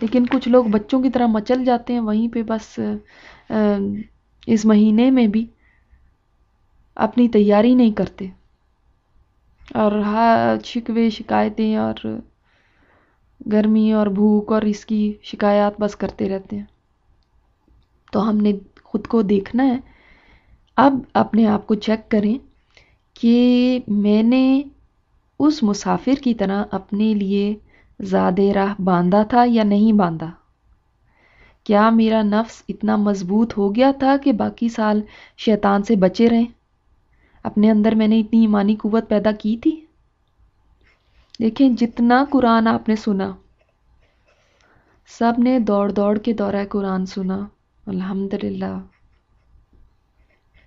لیکن کچھ لوگ بچوں کی طرح مچل جاتے ہیں وہیں پہ، بس اس مہینے میں بھی اپنی تیاری نہیں کرتے اور شکوے شکایتیں اور گرمی اور بھوک اور اس کی شکایات بس کرتے رہتے ہیں. تو ہم نے خود کو دیکھنا ہے. اب اپنے آپ کو چیک کریں کہ میں نے اس مسافر کی طرح اپنے لیے زادِ راہ باندھا تھا یا نہیں باندھا. کیا میرا نفس اتنا مضبوط ہو گیا تھا کہ باقی سال شیطان سے بچے رہیں؟ اپنے اندر میں نے اتنی ایمانی قوت پیدا کی تھی؟ دیکھیں جتنا قرآن آپ نے سنا، سب نے دوڑ دوڑ کے دورہ قرآن سنا، الحمدللہ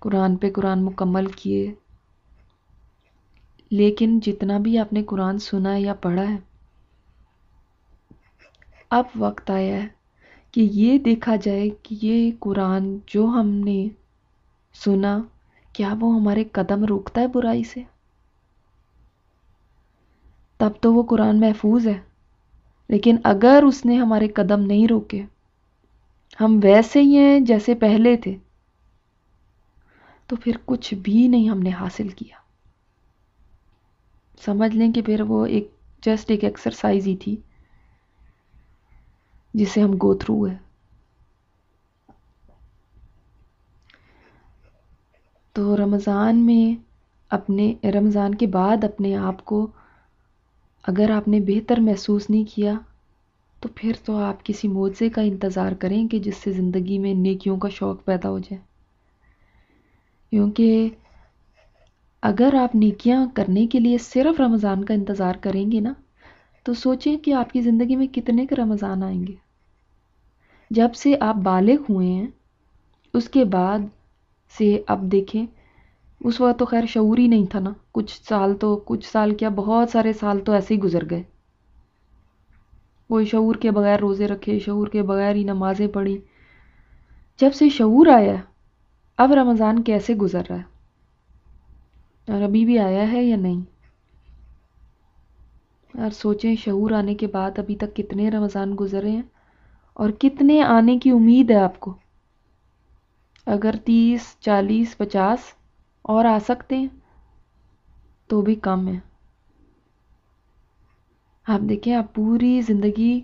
قرآن پہ قرآن مکمل کیے، لیکن جتنا بھی آپ نے قرآن سنا یا پڑھا ہے، اب وقت آیا ہے کہ یہ دیکھا جائے کہ یہ قرآن جو ہم نے سنا، کیا وہ ہمارے قدم روکتا ہے برائی سے؟ تب تو وہ قرآن محفوظ ہے. لیکن اگر اس نے ہمارے قدم نہیں روکے، ہم ویسے ہی ہیں جیسے پہلے تھے، تو پھر کچھ بھی نہیں ہم نے حاصل کیا. سمجھ لیں کہ پھر وہ جسٹ ایک ایکسرسائز ہی تھی جسے ہم گو تھرو ہے. تو رمضان کے بعد اپنے آپ کو اگر آپ نے بہتر محسوس نہیں کیا، تو پھر تو آپ کسی معجزے کا انتظار کریں کہ جس سے زندگی میں نیکیوں کا شوق پیدا ہو جائے. کیونکہ اگر آپ نیکیاں کرنے کے لیے صرف رمضان کا انتظار کریں گے نا، تو سوچیں کہ آپ کی زندگی میں کتنے کے رمضان آئیں گے. جب سے آپ بالغ ہوئے ہیں اس کے بعد سے اب دیکھیں، اس وقت تو خیر شعور ہی نہیں تھا نا، کچھ سال کیا بہت سارے سال تو ایسے ہی گزر گئے. کوئی شعور کے بغیر روزے رکھے، شعور کے بغیر ہی نمازیں پڑھی. جب سے شعور آیا اب رمضان کیسے گزر رہا ہے اور ابھی بھی آیا ہے یا نہیں. اور سوچیں شعور آنے کے بعد ابھی تک کتنے رمضان گزرے ہیں اور کتنے آنے کی امید ہے آپ کو. اگر 30 40 50 اور آ سکتے ہیں تو بھی کم ہے. آپ دیکھیں آپ پوری زندگی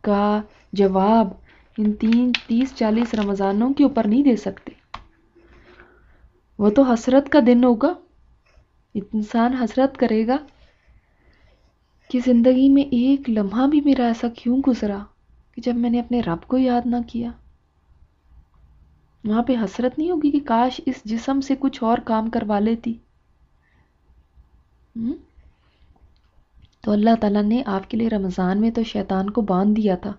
کا جواب ان 30 40 رمضانوں کے اوپر نہیں دے سکتے. وہ تو حسرت کا دن ہوگا. انسان حسرت کرے گا کہ زندگی میں ایک لمحہ بھی میرا ایسا کیوں گزرا کہ جب میں نے اپنے رب کو یاد نہ کیا. وہاں پہ حسرت نہیں ہوگی کہ کاش اس جسم سے کچھ اور کام کروا لیتی. تو اللہ تعالیٰ نے آپ کے لیے رمضان میں تو شیطان کو باندھ دیا تھا،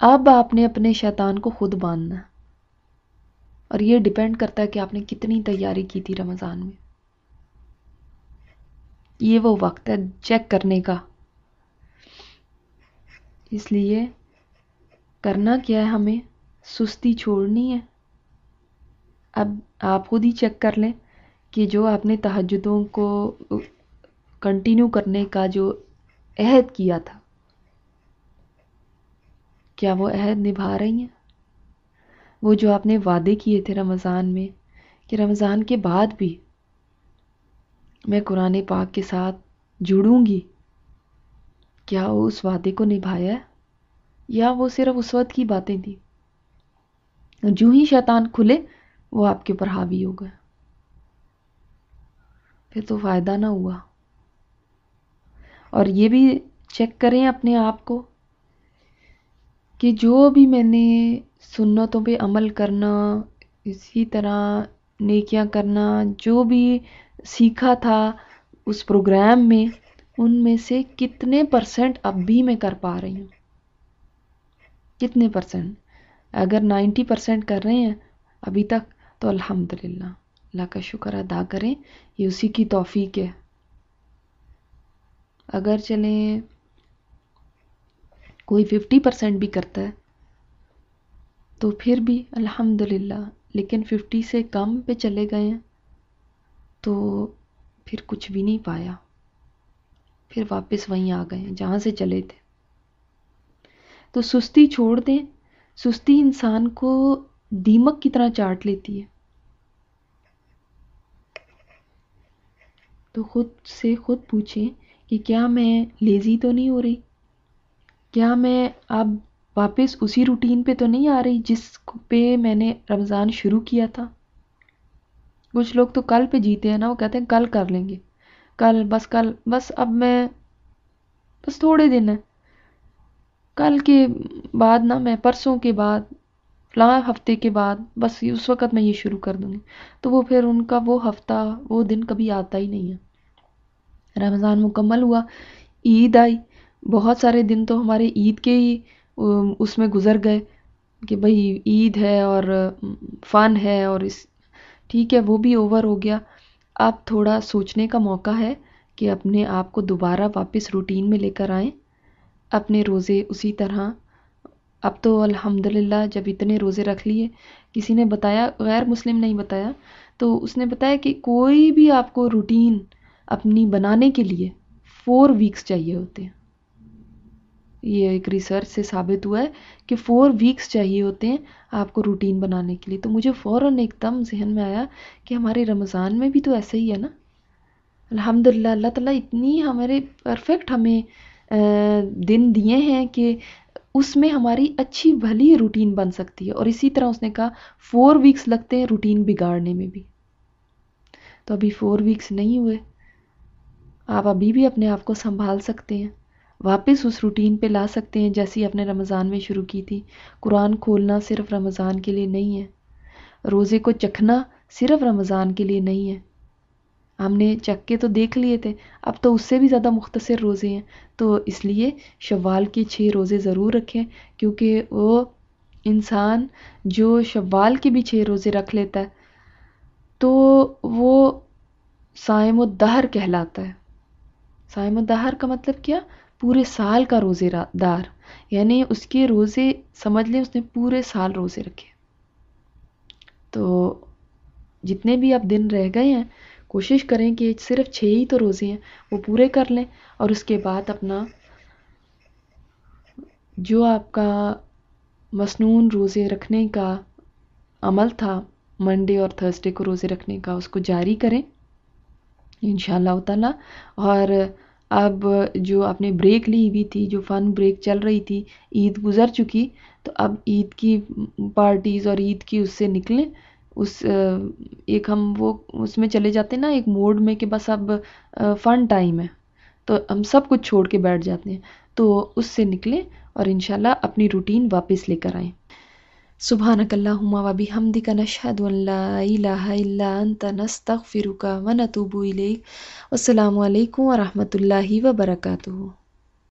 اب آپ نے اپنے شیطان کو خود باندھنا ہے. اور یہ ڈیپینڈ کرتا ہے کہ آپ نے کتنی تیاری کی تھی رمضان میں. یہ وہ وقت ہے چیک کرنے کا. اس لیے کرنا کیا ہے، ہمیں سستی چھوڑنی ہے. اب آپ خود ہی چیک کر لیں کہ جو آپ نے تہجدوں کو کنٹینیو کرنے کا جو عہد کیا تھا، کیا وہ عہد نبھا رہی ہیں؟ وہ جو آپ نے وعدے کیے تھے رمضان میں کہ رمضان کے بعد بھی میں قرآن پاک کے ساتھ جڑوں گی، کیا وہ اس وعدے کو نبھایا ہے یا وہ صرف اس وقت کی باتیں تھی؟ جو ہی شیطان کھلے وہ آپ کے اوپر حاوی ہو گئے، پھر تو فائدہ نہ ہوا. اور یہ بھی چیک کریں اپنے آپ کو کہ جو بھی میں نے سنتوں پہ عمل کرنا، اسی طرح نیکیاں کرنا، جو بھی سیکھا تھا اس پروگرام میں، ان میں سے کتنے % اب بھی میں کر پا رہی ہوں؟ کتنے %؟ اگر 90% کر رہے ہیں ابھی تک تو الحمدللہ، اللہ کا شکر ادا کریں، یہ اسی کی توفیق ہے. اگر چلیں کوئی 50% بھی کرتا ہے تو پھر بھی الحمدللہ، لیکن 50 سے کم پہ چلے گئے ہیں تو پھر کچھ بھی نہیں پایا، پھر واپس وہیں آ گئے ہیں جہاں سے چلے تھے. تو سستی چھوڑ دیں. سستی انسان کو دیمک کی طرح چاٹ لیتی ہے. تو خود سے خود پوچھیں کہ کیا میں لیزی تو نہیں ہو رہی؟ کیا میں اب واپس اسی روٹین پہ تو نہیں آ رہی جس پہ میں نے رمضان شروع کیا تھا؟ کچھ لوگ تو کل پہ جیتے ہیں نا، وہ کہتے ہیں کل کر لیں گے، کل، بس اب میں بس تھوڑے دن ہیں، کل کے بعد نا، میں پرسوں کے بعد، فلاں ہفتے کے بعد، بس اس وقت میں یہ شروع کر دوں گی. تو وہ پھر ان کا وہ ہفتہ، وہ دن کبھی آتا ہی نہیں ہے. رمضان مکمل ہوا، عید آئی، بہت سارے دن تو ہمارے عید کے ہی اس میں گزر گئے کہ بھئی عید ہے اور فن ہے، اور ٹھیک ہے وہ بھی اوور ہو گیا. اب تھوڑا سوچنے کا موقع ہے کہ اپنے آپ کو دوبارہ واپس روٹین میں لے کر آئیں. اپنے روزے اسی طرح، اب تو الحمدللہ جب اتنے روزے رکھ لیے، کسی نے بتایا، غیر مسلم نہیں بتایا، تو اس نے بتایا کہ کوئی بھی آپ کو روٹین اپنی بنانے کے لیے 4 ویکس چاہیے ہوتے ہیں. یہ ایک ریسرچ سے ثابت ہوا ہے کہ 4 ویکس چاہیے ہوتے ہیں آپ کو روٹین بنانے کے لیے. تو مجھے فوراً ایک دم ذہن میں آیا کہ ہمارے رمضان میں بھی تو ایسا ہی ہے نا. الحمدللہ اللہ تعالیٰ اتنی ہمارے پرفیکٹ ہمیں دن دیے ہیں کہ اس میں ہماری اچھی بھلی روٹین بن سکتی ہے. اور اسی طرح اس نے کہا 4 ویکس لگتے ہیں روٹین بگاڑنے میں بھی. تو ابھی 4 ویکس نہیں ہوئے، آپ ابھی بھی اپنے آپ کو سنبھال سکتے ہیں، واپس اس روٹین پہ لا سکتے ہیں جیسی آپ نے رمضان میں شروع کی تھی. قرآن کھولنا صرف رمضان کے لیے نہیں ہے، روزے کو چکھنا صرف رمضان کے لیے نہیں ہے. ہم نے چکھ کے تو دیکھ لیے تھے، اب تو اس سے بھی زیادہ مختصر روزے ہیں. تو اس لیے شوال کے 6 روزے ضرور رکھیں، کیونکہ وہ انسان جو شوال کے بھی 6 روزے رکھ لیتا ہے تو وہ صائم الدہر کہلاتا ہے. صائم الدہر کا مطلب کیا؟ پورے سال کا روزے دار، یعنی اس کے روزے سمجھ لیں اس نے پورے سال روزے رکھے. تو جتنے بھی اب دن رہ گئے ہیں کوشش کریں کہ صرف 6 ہی تو روزے ہیں وہ پورے کر لیں، اور اس کے بعد اپنا جو آپ کا مسنون روزے رکھنے کا عمل تھا، منڈے اور تھرسڈے کو روزے رکھنے کا، اس کو جاری کریں انشاءاللہ تعالی. اور اب جو آپ نے بریک لی ہوئی تھی، جو فن بریک چل رہی تھی، عید گزر چکی، تو اب عید کی پارٹیز اور عید کی اس سے نکلیں. ایک ہم وہ اس میں چلے جاتے ہیں نا، ایک موڈ میں کہ بس اب فن ٹائم ہے، تو ہم سب کچھ چھوڑ کے بیٹھ جاتے ہیں. تو اس سے نکلیں اور انشاءاللہ اپنی روٹین واپس لے کر آئیں. سبحانک اللہم و بحمدک نشہد ان لا الہ الا انت نستغفرک و نتوب الیک. السلام علیکم و رحمۃ اللہ وبرکاتہ.